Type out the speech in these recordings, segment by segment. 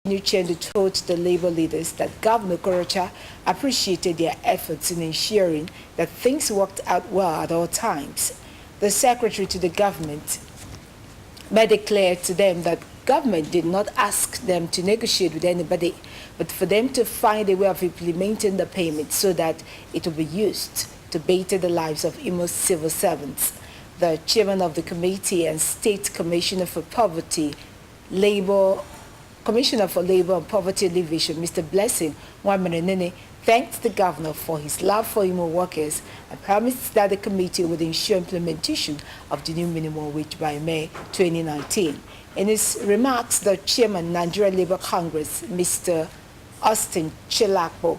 Nuchendo told the Labour leaders that Governor Korocha appreciated their efforts in ensuring that things worked out well at all times. The secretary to the government made it clear to them that government did not ask them to negotiate with anybody, but for them to find a way of implementing the payment so that it will be used to better the lives of Imo's civil servants. The chairman of the committee and State Commissioner for Commissioner for Labor and Poverty Alleviation, Mr. Blessing Wamenenene, thanked the governor for his love for Imo workers and promised that the committee would ensure implementation of the new minimum wage by May 2019. In his remarks, the chairman, Nigeria Labour Congress, Mr. Austin Chilakpo,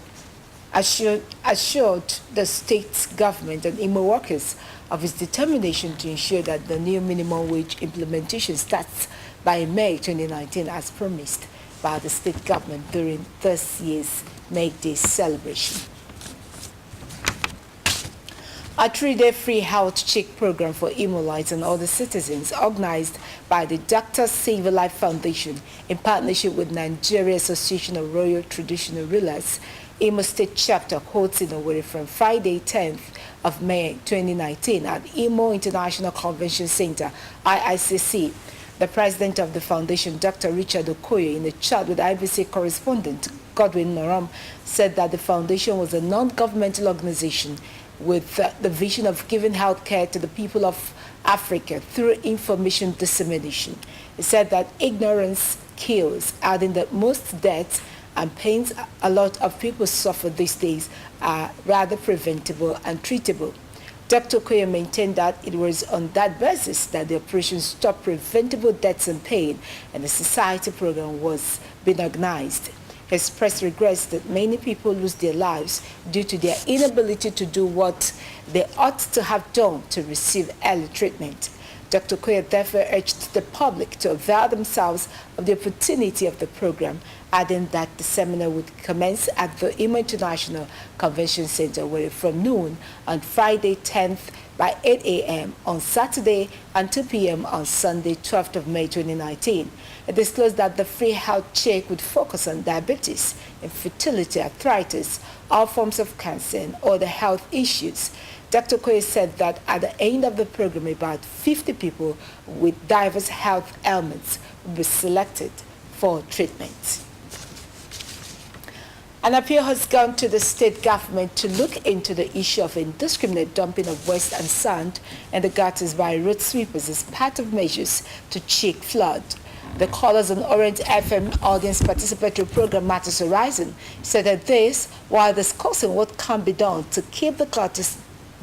assured the state government and Imo workers of his determination to ensure that the new minimum wage implementation starts by May 2019 as promised by the state government during this year's May Day celebration. A 3-day free health check program for Imolites and other citizens organized by the Dr. Save a Life Foundation in partnership with Nigeria Association of Royal Traditional Rulers, Imo State Chapter holds in Owerri from Friday 10th of May 2019 at Imo International Convention Center, IICC. The president of the foundation, Dr. Richard Okoye, in a chat with IBC correspondent Godwin Noram, said that the foundation was a non-governmental organization with the vision of giving health care to the people of Africa through information dissemination. He said that ignorance kills, adding that most deaths and pains a lot of people suffer these days are rather preventable and treatable. Dr. Okoye maintained that it was on that basis that the operation stopped preventable deaths and pain, and the society program was being organized. He expressed regrets that many people lose their lives due to their inability to do what they ought to have done to receive early treatment. Dr. Okoye therefore urged the public to avail themselves of the opportunity of the program, adding that the seminar would commence at the Imo International Convention Center from noon on Friday 10th by 8 a.m. on Saturday and 2 p.m. on Sunday 12th of May 2019. It disclosed that the free health check would focus on diabetes, infertility, arthritis, all forms of cancer, and other health issues. Dr. Okoye said that at the end of the program, about 50 people with diverse health ailments will be selected for treatment. An appeal has gone to the state government to look into the issue of indiscriminate dumping of waste and sand in the gutters by road sweepers as part of measures to check flood. The callers on Orient FM audience participatory program Matters Horizon said that this, while discussing what can be done to keep the gutters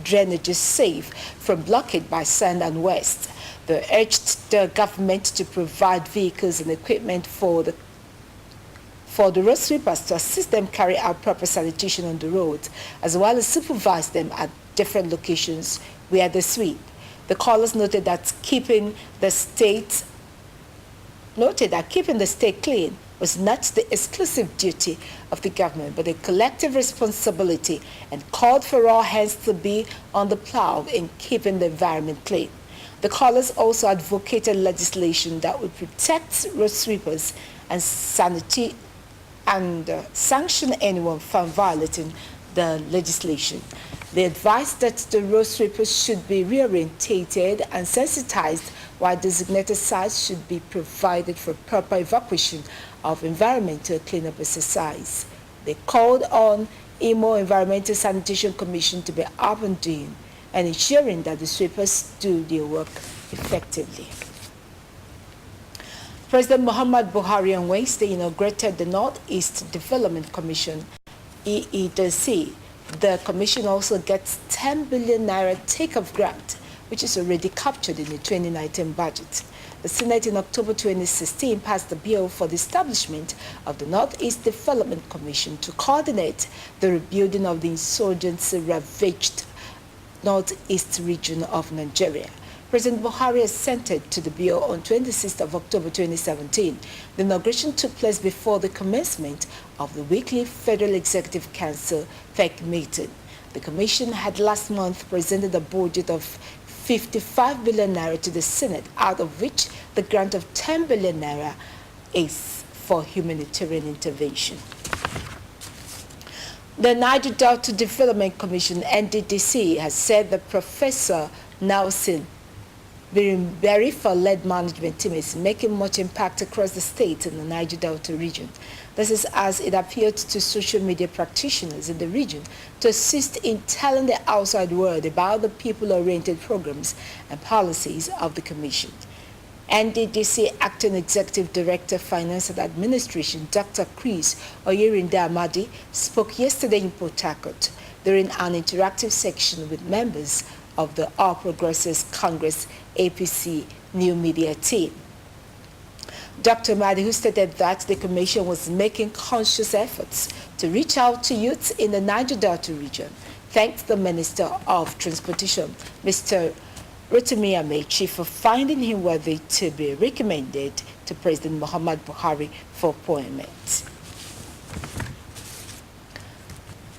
drainages safe from blockade by sand and waste, they urged the government to provide vehicles and equipment for the road sweepers to assist them carry out proper sanitation on the roads, as well as supervise them at different locations where they sweep. The callers noted that keeping the state clean was not the exclusive duty of the government, but a collective responsibility, and called for all hands to be on the plow in keeping the environment clean. The callers also advocated legislation that would protect road sweepers and sanction anyone found violating the legislation. They advised that the road sweepers should be reorientated and sensitized, while designated sites should be provided for proper evacuation of environmental cleanup exercise. They called on Imo Environmental Sanitation Commission to be up and doing and ensuring that the sweepers do their work effectively. President Muhammad Buhari on Wednesday inaugurated the Northeast Development Commission, EEDC. The commission also gets 10 billion naira take-off grant, which is already captured in the 2019 budget. The Senate in October 2016 passed the bill for the establishment of the Northeast Development Commission to coordinate the rebuilding of the insurgency-ravaged Northeast region of Nigeria. President Buhari assented to the bill on 26th of October 2017. The inauguration took place before the commencement of the weekly Federal Executive Council FEC meeting. The Commission had last month presented a budget of 55 billion naira to the Senate, out of which the grant of 10 billion naira is for humanitarian intervention. The Niger Delta Development Commission, NDDC, has said that Professor Nelson Birimberry-led management team is making much impact across the state in the Niger Delta region. This is as it appealed to social media practitioners in the region to assist in telling the outside world about the people-oriented programs and policies of the Commission. NDDC Acting Executive Director, Finance and Administration, Dr. Chris Oyerinda-Amadi, spoke yesterday in Port Harcourt during an interactive section with members of the All Progressives Congress APC New Media team. Dr. Amadi, who stated that the Commission was making conscious efforts to reach out to youths in the Niger Delta region, thanked the Minister of Transportation, Mr. Rotimi Amechi, for finding him worthy to be recommended to President Muhammad Buhari for appointment.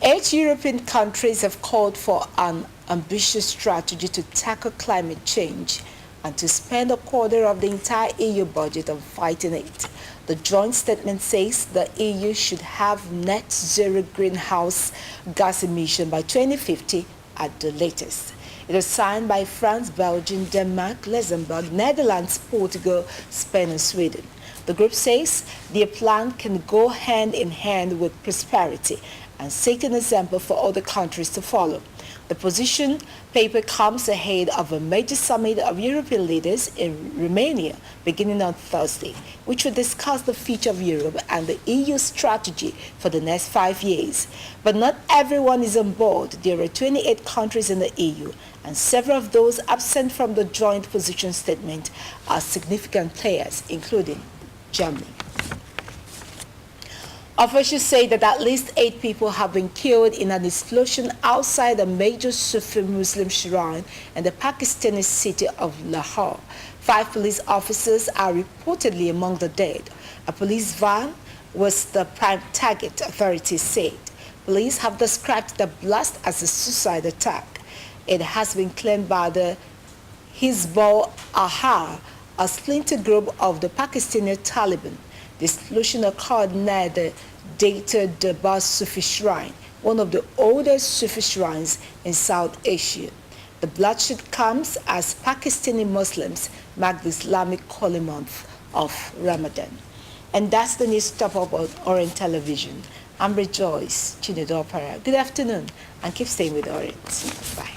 8 European countries have called for an ambitious strategy to tackle climate change and to spend a quarter of the entire EU budget on fighting it. The joint statement says the EU should have net zero greenhouse gas emission by 2050 at the latest. It was signed by France, Belgium, Denmark, Luxembourg, Netherlands, Portugal, Spain, and Sweden. The group says their plan can go hand in hand with prosperity and set an example for other countries to follow. The position paper comes ahead of a major summit of European leaders in Romania beginning on Thursday, which will discuss the future of Europe and the EU strategy for the next 5 years. But not everyone is on board. There are 28 countries in the EU, and several of those absent from the joint position statement are significant players, including Germany. Officials say that at least 8 people have been killed in an explosion outside a major Sufi Muslim shrine in the Pakistani city of Lahore. 5 police officers are reportedly among the dead. A police van was the prime target, authorities said. Police have described the blast as a suicide attack. It has been claimed by the Hizb-ul-Ahrar, a splinter group of the Pakistani Taliban. The explosion occurred near the dated Dabar Sufi Shrine, one of the oldest Sufi shrines in South Asia. The bloodshed comes as Pakistani Muslims mark the Islamic holy month of Ramadan. And that's the news Top Up on Orient Television. I'm Rejoice Chinedopara. Good afternoon, and keep staying with Orient. Bye.